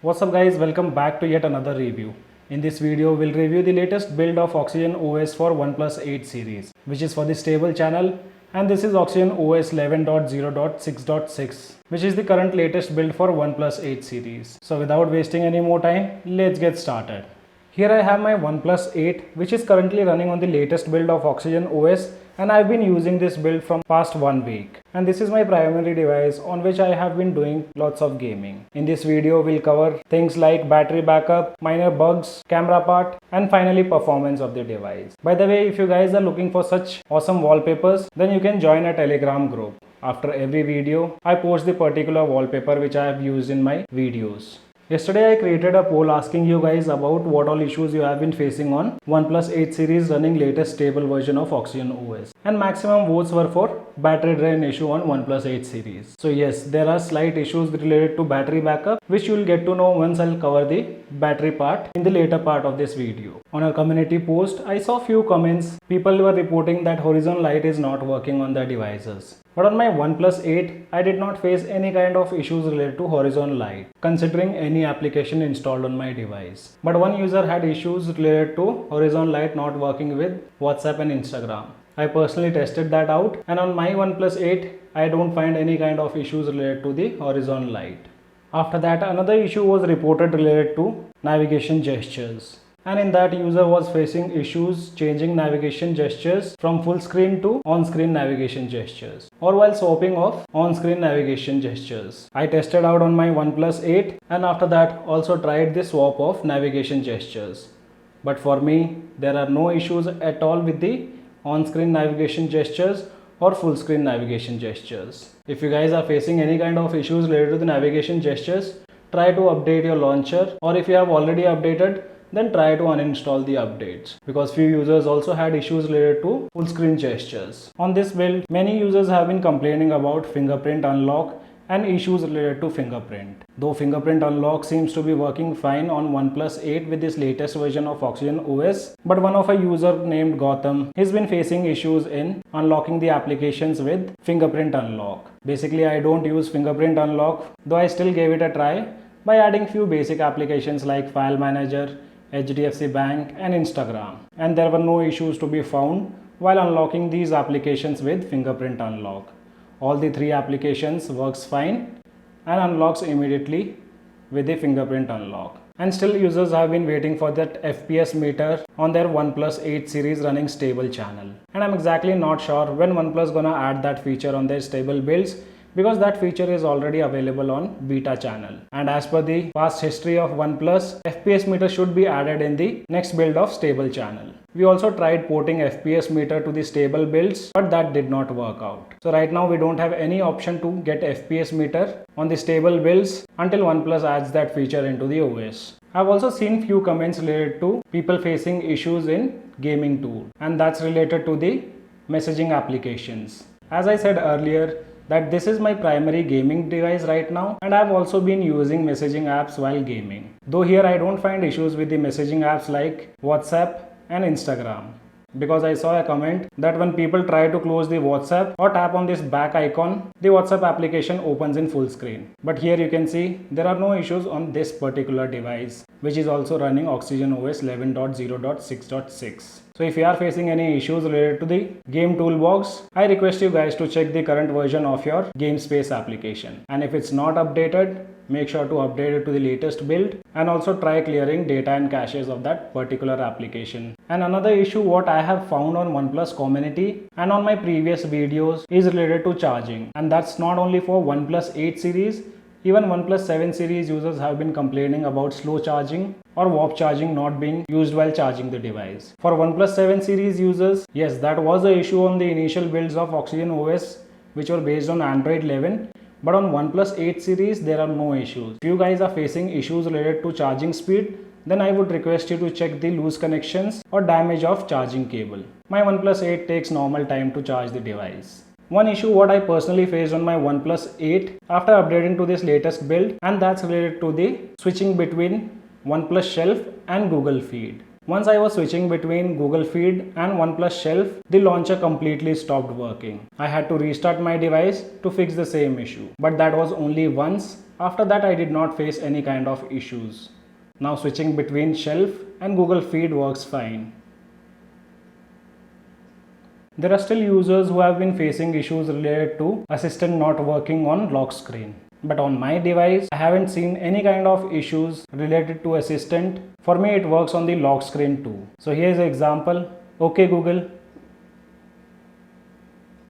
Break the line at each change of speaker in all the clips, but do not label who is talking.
What's up guys, welcome back to yet another review. In this video, we'll review the latest build of Oxygen OS for OnePlus 8 series, which is for the stable channel, and this is Oxygen OS 11.0.6.6, which is the current latest build for OnePlus 8 series. So without wasting any more time, let's get started. Here I have my OnePlus 8, which is currently running on the latest build of Oxygen OS, and I've been using this build from past 1 week. And this is my primary device on which I have been doing lots of gaming. In this video, we'll cover things like battery backup, minor bugs, camera part, and finally performance of the device. By the way, if you guys are looking for such awesome wallpapers, then you can join a Telegram group. After every video, I post the particular wallpaper which I have used in my videos. Yesterday I created a poll asking you guys about what all issues you have been facing on OnePlus 8 series running latest stable version of Oxygen OS, and maximum votes were for battery drain issue on OnePlus 8 series. So yes, there are slight issues related to battery backup which you will get to know once I'll cover the battery part in the later part of this video. On our community post, I saw few comments. People were reporting that horizon light is not working on their devices. But on my OnePlus 8, I did not face any kind of issues related to horizon light, considering any application installed on my device. But one user had issues related to horizon light not working with WhatsApp and Instagram. I personally tested that out, and on my OnePlus 8, I don't find any kind of issues related to the horizon light. After that, another issue was reported related to navigation gestures. And in that, user was facing issues changing navigation gestures from full screen to on-screen navigation gestures, or while swapping off on-screen navigation gestures. I tested out on my OnePlus 8, and after that also tried the swap of navigation gestures. But for me, there are no issues at all with the on-screen navigation gestures or full screen navigation gestures. If you guys are facing any kind of issues related to the navigation gestures, try to update your launcher, or if you have already updated, then try to uninstall the updates, because few users also had issues related to full screen gestures. On this build, many users have been complaining about fingerprint unlock and issues related to fingerprint. Though fingerprint unlock seems to be working fine on OnePlus 8 with this latest version of Oxygen OS, but one of a user named Gotham has been facing issues in unlocking the applications with fingerprint unlock. Basically, I don't use fingerprint unlock, though I still gave it a try by adding few basic applications like File Manager, HDFC Bank and Instagram, and there were no issues to be found while unlocking these applications with fingerprint unlock. All the three applications works fine and unlocks immediately with the fingerprint unlock. And still users have been waiting for that FPS meter on their OnePlus 8 series running stable channel. And I'm exactly not sure when OnePlus gonna add that feature on their stable builds, because that feature is already available on beta channel. And as per the past history of OnePlus, FPS meter should be added in the next build of stable channel. We also tried porting FPS meter to the stable builds, but that did not work out. So right now we don't have any option to get FPS meter on the stable builds until OnePlus adds that feature into the OS. I've also seen few comments related to people facing issues in gaming tool, and that's related to the messaging applications. As I said earlier, that this is my primary gaming device right now, and I've also been using messaging apps while gaming. Though here I don't find issues with the messaging apps like WhatsApp and Instagram, because I saw a comment that when people try to close the WhatsApp or tap on this back icon, the WhatsApp application opens in full screen. But here you can see there are no issues on this particular device, which is also running Oxygen OS 11.0.6.6. So if you are facing any issues related to the game toolbox, I request you guys to check the current version of your GameSpace application. And if it's not updated, make sure to update it to the latest build, and also try clearing data and caches of that particular application. And another issue what I have found on OnePlus community and on my previous videos is related to charging. And that's not only for OnePlus 8 series, even OnePlus 7 series users have been complaining about slow charging or warp charging not being used while charging the device. For OnePlus 7 series users, yes, that was the issue on the initial builds of Oxygen OS, which were based on Android 11. But on OnePlus 8 series, there are no issues. If you guys are facing issues related to charging speed, then I would request you to check the loose connections or damage of charging cable. My OnePlus 8 takes normal time to charge the device. One issue what I personally faced on my OnePlus 8 after updating to this latest build, and that's related to the switching between OnePlus Shelf and Google Feed. Once I was switching between Google Feed and OnePlus Shelf, the launcher completely stopped working. I had to restart my device to fix the same issue. But that was only once. After that, I did not face any kind of issues. Now switching between Shelf and Google Feed works fine. There are still users who have been facing issues related to Assistant not working on lock screen. But on my device, I haven't seen any kind of issues related to Assistant. For me, it works on the lock screen too. So here's an example. Okay Google.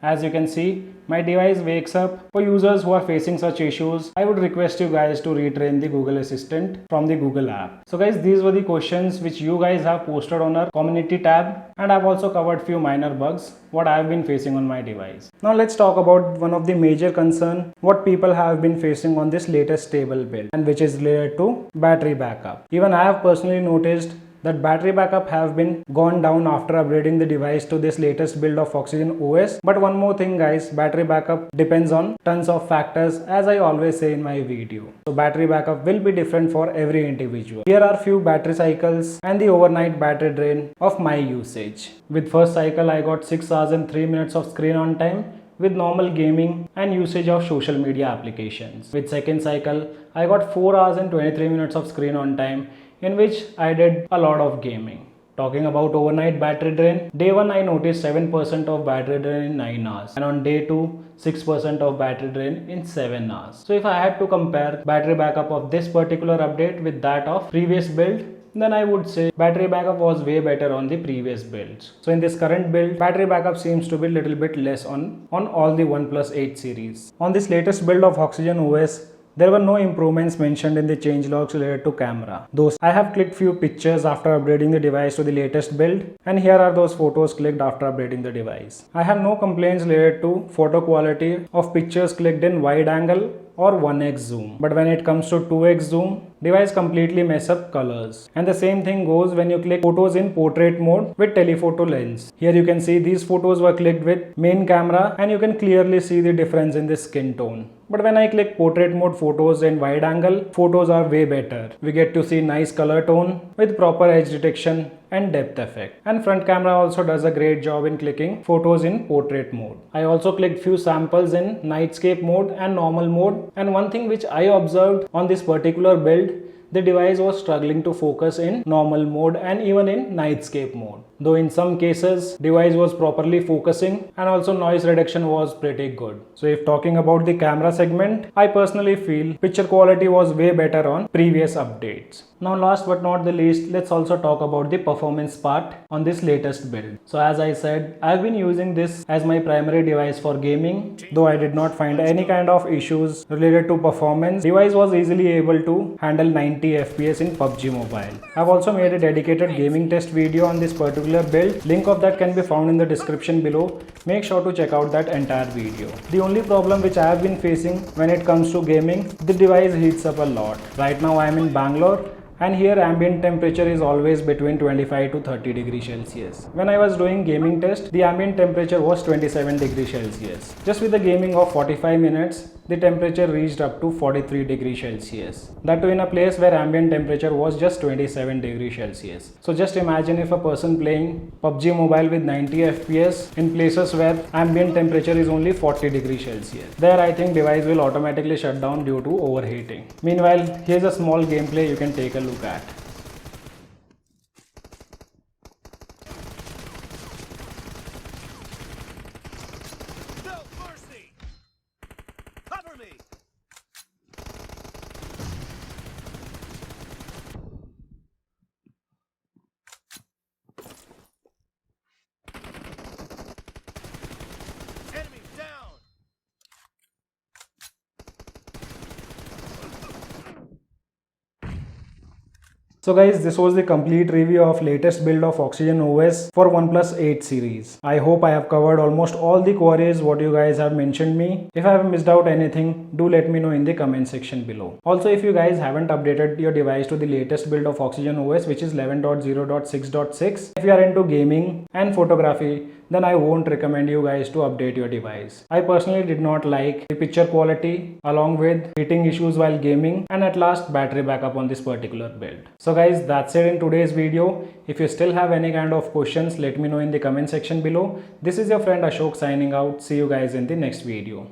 As you can see, my device wakes up. For users who are facing such issues, I would request you guys to retrain the Google Assistant from the Google app. So guys, these were the questions which you guys have posted on our community tab, and I've also covered few minor bugs what I've been facing on my device. Now let's talk about one of the major concern what people have been facing on this latest stable build, and which is related to battery backup. Even I have personally noticed that battery backup have been gone down after upgrading the device to this latest build of Oxygen OS. But one more thing guys, battery backup depends on tons of factors, as I always say in my video. So battery backup will be different for every individual. Here are few battery cycles and the overnight battery drain of my usage. With first cycle I got 6 hours and 3 minutes of screen on time with normal gaming and usage of social media applications. With second cycle I got 4 hours and 23 minutes of screen on time, in which I did a lot of gaming. Talking about overnight battery drain, day 1 I noticed 7% of battery drain in 9 hours, and on day 2 6% of battery drain in 7 hours. So if I had to compare battery backup of this particular update with that of previous build, then I would say battery backup was way better on the previous builds. So in this current build, battery backup seems to be little bit less on all the OnePlus 8 series. On this latest build of Oxygen OS, there were no improvements mentioned in the changelogs related to camera. Though I have clicked few pictures after upgrading the device to the latest build, and here are those photos clicked after upgrading the device. I have no complaints related to photo quality of pictures clicked in wide angle or 1x zoom. But when it comes to 2x zoom, device completely mess up colors. And the same thing goes when you click photos in portrait mode with telephoto lens. Here you can see these photos were clicked with main camera, and you can clearly see the difference in the skin tone. But when I click portrait mode photos in wide angle, photos are way better. We get to see nice color tone with proper edge detection and depth effect. And front camera also does a great job in clicking photos in portrait mode. I also clicked few samples in nightscape mode and normal mode. And one thing which I observed on this particular build, the device was struggling to focus in normal mode and even in nightscape mode. Though in some cases, device was properly focusing, and also noise reduction was pretty good. So if talking about the camera segment, I personally feel picture quality was way better on previous updates. Now last but not the least, let's also talk about the performance part on this latest build. So as I said, I've been using this as my primary device for gaming. Though I did not find any kind of issues related to performance, device was easily able to handle 90 FPS in PUBG Mobile. I've also made a dedicated gaming test video on this particular build. Link of that can be found in the description below. Make sure to check out that entire video. The only problem which I have been facing when it comes to gaming, the device heats up a lot. Right now I am in Bangalore, and here ambient temperature is always between 25 to 30 degrees Celsius. When I was doing gaming test, the ambient temperature was 27 degrees Celsius. Just with the gaming of 45 minutes, the temperature reached up to 43 degrees Celsius. That too in a place where ambient temperature was just 27 degrees Celsius. So just imagine if a person playing PUBG Mobile with 90 FPS in places where ambient temperature is only 40 degrees Celsius. There I think device will automatically shut down due to overheating. Meanwhile, here's a small gameplay you can take a look at. So guys, this was the complete review of latest build of Oxygen OS for OnePlus 8 series. I hope I have covered almost all the queries what you guys have mentioned me. If I have missed out anything, do let me know in the comment section below. Also, if you guys haven't updated your device to the latest build of Oxygen OS, which is 11.0.6.6, if you are into gaming and photography, then I won't recommend you guys to update your device. I personally did not like the picture quality along with heating issues while gaming, and at last battery backup on this particular build. So guys, that's it in today's video. If you still have any kind of questions, let me know in the comment section below. This is your friend Ashok signing out. See you guys in the next video.